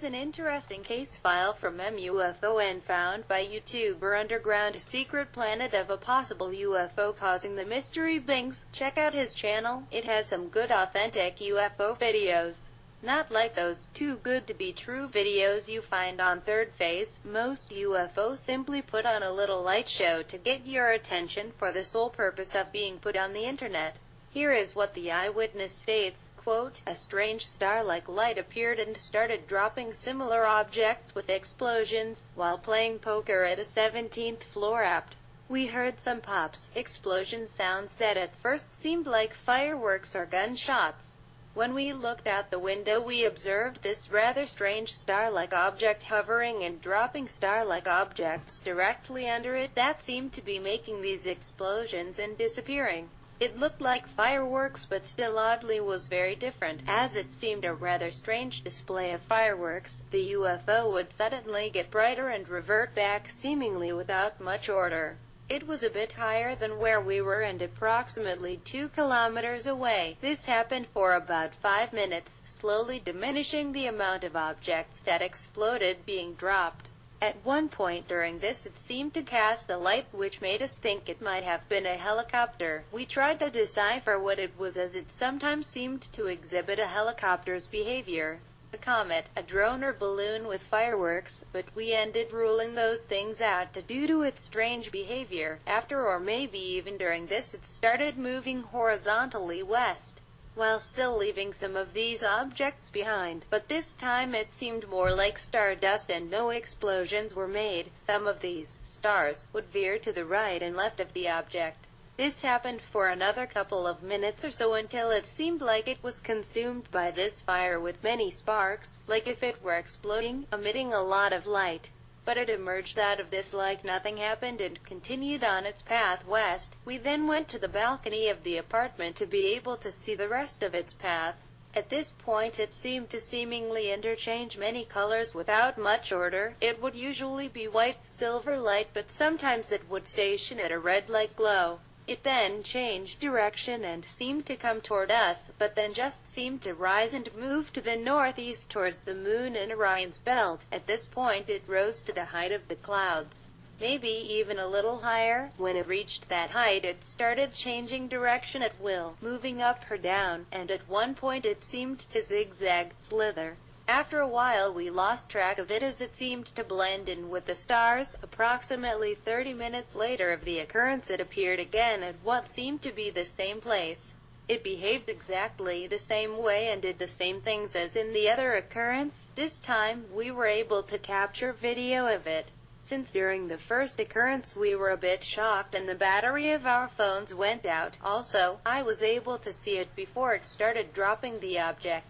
an interesting case file from UFO found by YouTuber UndergroundSecretPlanet of a possible UFO causing the mystery bangs. Check out his channel, it has some good authentic UFO videos. Not like those too good to be true videos you find on Third Phase. Most UFOs simply put on a little light show to get your attention for the sole purpose of being put on the internet. Here is what the eyewitness states, quote, "A strange star-like light appeared and started dropping similar objects with explosions while playing poker at a 17th floor apt. We heard some pops, explosion sounds that at first seemed like fireworks or gunshots. When we looked out the window we observed this rather strange star-like object hovering and dropping star-like objects directly under it that seemed to be making these explosions and disappearing. It looked like fireworks but still oddly was very different, as it seemed a rather strange display of fireworks. The UFO would suddenly get brighter and revert back seemingly without much order. It was a bit higher than where we were and approximately 2 kilometers away. This happened for about 5 minutes, slowly diminishing the amount of objects that exploded being dropped. At one point during this it seemed to cast a light which made us think it might have been a helicopter. We tried to decipher what it was as it sometimes seemed to exhibit a helicopter's behavior. A comet, a drone or balloon with fireworks, but we ended ruling those things out due to its strange behavior. After or maybe even during this it started moving horizontally west, while still leaving some of these objects behind, but this time it seemed more like stardust and no explosions were made. Some of these stars would veer to the right and left of the object. This happened for another couple of minutes or so until it seemed like it was consumed by this fire with many sparks, like if it were exploding, emitting a lot of light. But it emerged out of this like nothing happened and continued on its path west. We then went to the balcony of the apartment to be able to see the rest of its path. At this point it seemed to seemingly interchange many colors without much order. It would usually be white, silver light, but sometimes it would station at a red light glow. It then changed direction and seemed to come toward us, but then just seemed to rise and move to the northeast towards the moon and Orion's belt. At this point it rose to the height of the clouds, maybe even a little higher. When it reached that height it started changing direction at will, moving up or down, and at one point it seemed to zigzag, slither. After a while we lost track of it as it seemed to blend in with the stars. Approximately 30 minutes later of the occurrence it appeared again at what seemed to be the same place. It behaved exactly the same way and did the same things as in the other occurrence. This time we were able to capture video of it. Since during the first occurrence we were a bit shocked and the battery of our phones went out. Also, I was able to see it before it started dropping the objects,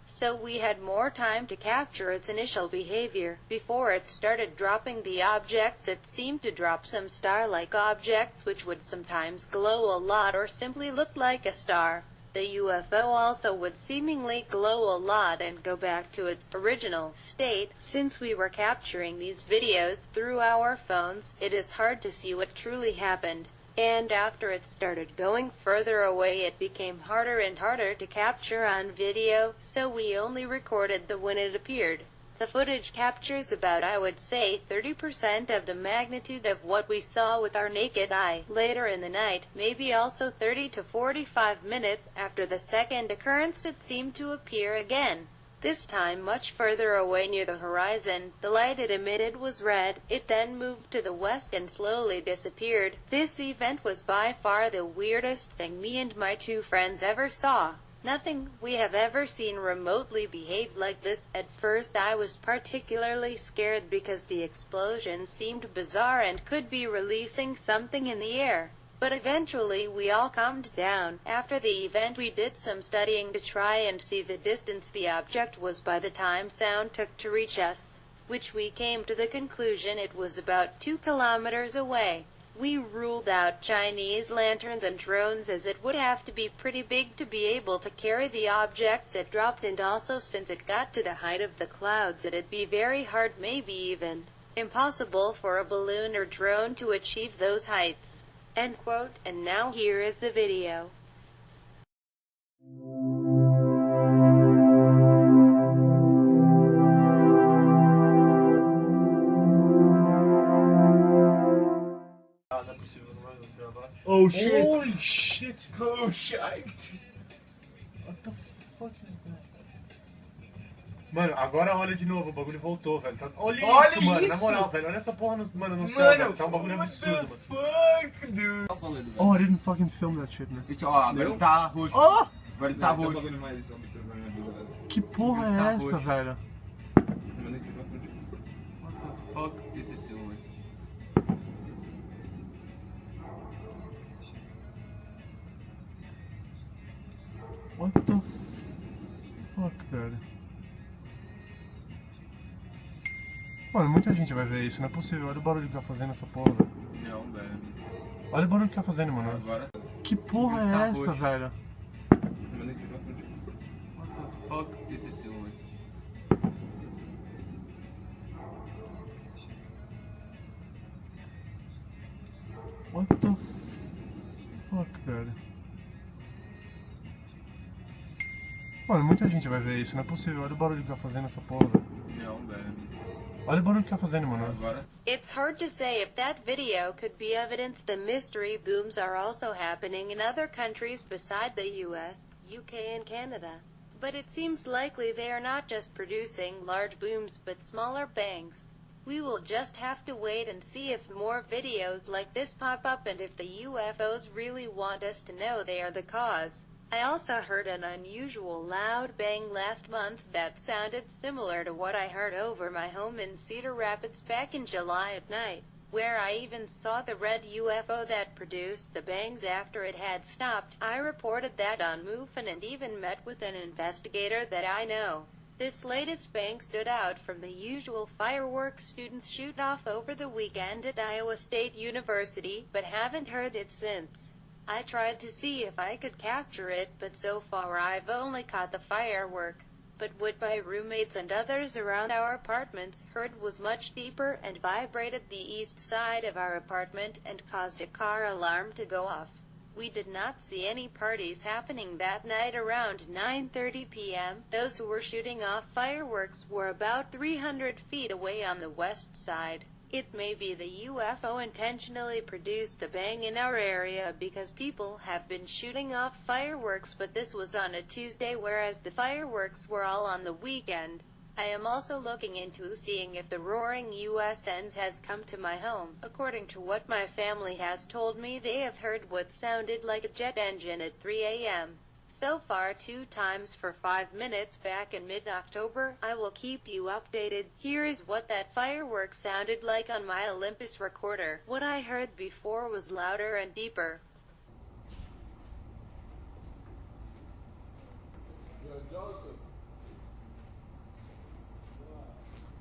so we had more time to capture its initial behavior. Before it started dropping the objects it seemed to drop some star-like objects which would sometimes glow a lot or simply look like a star. The UFO also would seemingly glow a lot and go back to its original state. Since we were capturing these videos through our phones, it is hard to see what truly happened. And after it started going further away it became harder and harder to capture on video, so we only recorded the when it appeared. The footage captures about, I would say, 30% of the magnitude of what we saw with our naked eye. Later in the night, maybe also 30 to 45 minutes after the second occurrence it seemed to appear again. This time much further away near the horizon. The light it emitted was red. It then moved to the west and slowly disappeared. This event was by far the weirdest thing me and my 2 friends ever saw. Nothing we have ever seen remotely behaved like this. At first I was particularly scared because the explosion seemed bizarre and could be releasing something in the air. But eventually we all calmed down. After the event we did some studying to try and see the distance the object was by the time sound took to reach us, which we came to the conclusion it was about 2 kilometers away. We ruled out Chinese lanterns and drones as it would have to be pretty big to be able to carry the objects it dropped, and also since it got to the height of the clouds it'd be very hard, maybe even impossible for a balloon or drone to achieve those heights." End quote. And now here is the video. Oh shit! Holy shit! Oh shit! What the fuck is that? Mano, agora olha de novo, o bagulho voltou, velho. Olha isso, mano, isso! na moral, velho. Olha essa porra no céu, velho. Tá um bagulho absurdo, mano. Fuck, dude! Oh, I didn't fucking film that shit, man. Ó, agora ele tá roxo. Oh! Agora ele tá roxo. Que porra é essa, velho? What the fuck is it doing? What the fuck, velho? Mano, muita gente vai ver isso, não é possível. Olha o barulho que tá fazendo essa porra, velho. Não, velho. Olha o barulho que tá fazendo, mano. Agora Que porra ele é tá essa, roxo. velho? What the fuck is it doing? What the fuck, velho? Mano, muita gente vai ver isso, não é possível. Olha o barulho que tá fazendo essa porra, velho. Não, velho. Olha o barulho que tá fazendo, mano. Agora It's hard to say if that video could be evidence the mystery booms are also happening in other countries beside the US, UK, and Canada. But it seems likely they are not just producing large booms but smaller bangs. We will just have to wait and see if more videos like this pop up and if the UFOs really want us to know they are the cause. I also heard an unusual loud bang last month that sounded similar to what I heard over my home in Cedar Rapids back in July at night, where I even saw the red UFO that produced the bangs after it had stopped. I reported that on MUFON and even met with an investigator that I know. This latest bang stood out from the usual fireworks students shoot off over the weekend at Iowa State University, but haven't heard it since. I tried to see if I could capture it, but so far I've only caught the firework. But what my roommates and others around our apartments heard was much deeper and vibrated the east side of our apartment and caused a car alarm to go off. We did not see any parties happening that night around 9:30 p.m. Those who were shooting off fireworks were about 300 feet away on the west side. It may be the UFO intentionally produced the bang in our area because people have been shooting off fireworks, but this was on a Tuesday whereas the fireworks were all on the weekend. I am also looking into seeing if the roaring USNs has come to my home. According to what my family has told me, they have heard what sounded like a jet engine at 3 a.m. So far 2 times for 5 minutes back in mid-October. I will keep you updated. Here is what that firework sounded like on my Olympus recorder. What I heard before was louder and deeper. Yo, Joseph.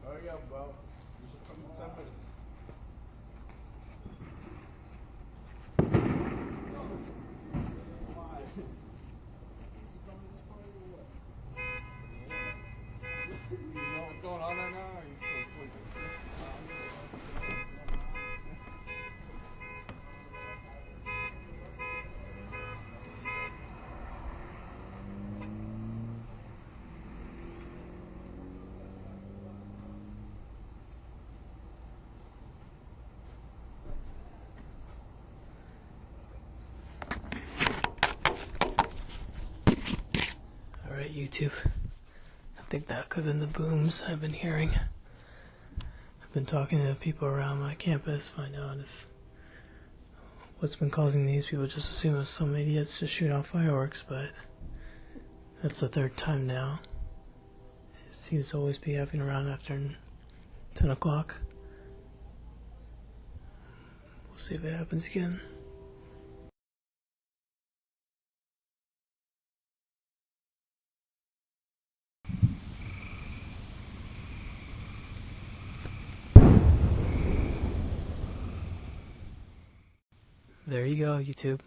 Hurry up, bro. You should come in 10 minutes. You know what's going on right now? Or you still sleeping? Alright, YouTube. I think that could have been the booms I've been hearing. I've been talking to people around my campus, find out if what's been causing these people. Just assume it's some idiots just shooting off fireworks, but that's the 3rd time now. It seems to always be happening around after 10 o'clock. We'll see if it happens again. There you go, YouTube.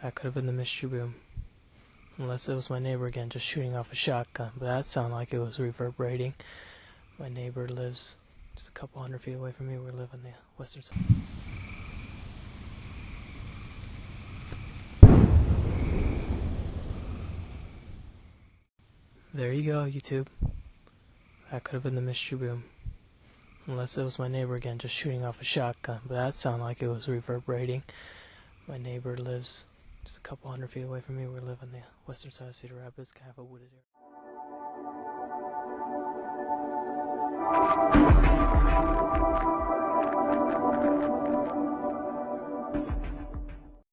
That could have been the mystery boom. Unless it was my neighbor again just shooting off a shotgun. But that sounded like it was reverberating. My neighbor lives just a couple 100 feet away from me. We live on the western side. There you go, YouTube. That could have been the mystery boom. Unless it was my neighbor again just shooting off a shotgun, but that sounded like it was reverberating. My neighbor lives just a couple 100 feet away from me. We live on the western side of Cedar Rapids, kind of a wooded area.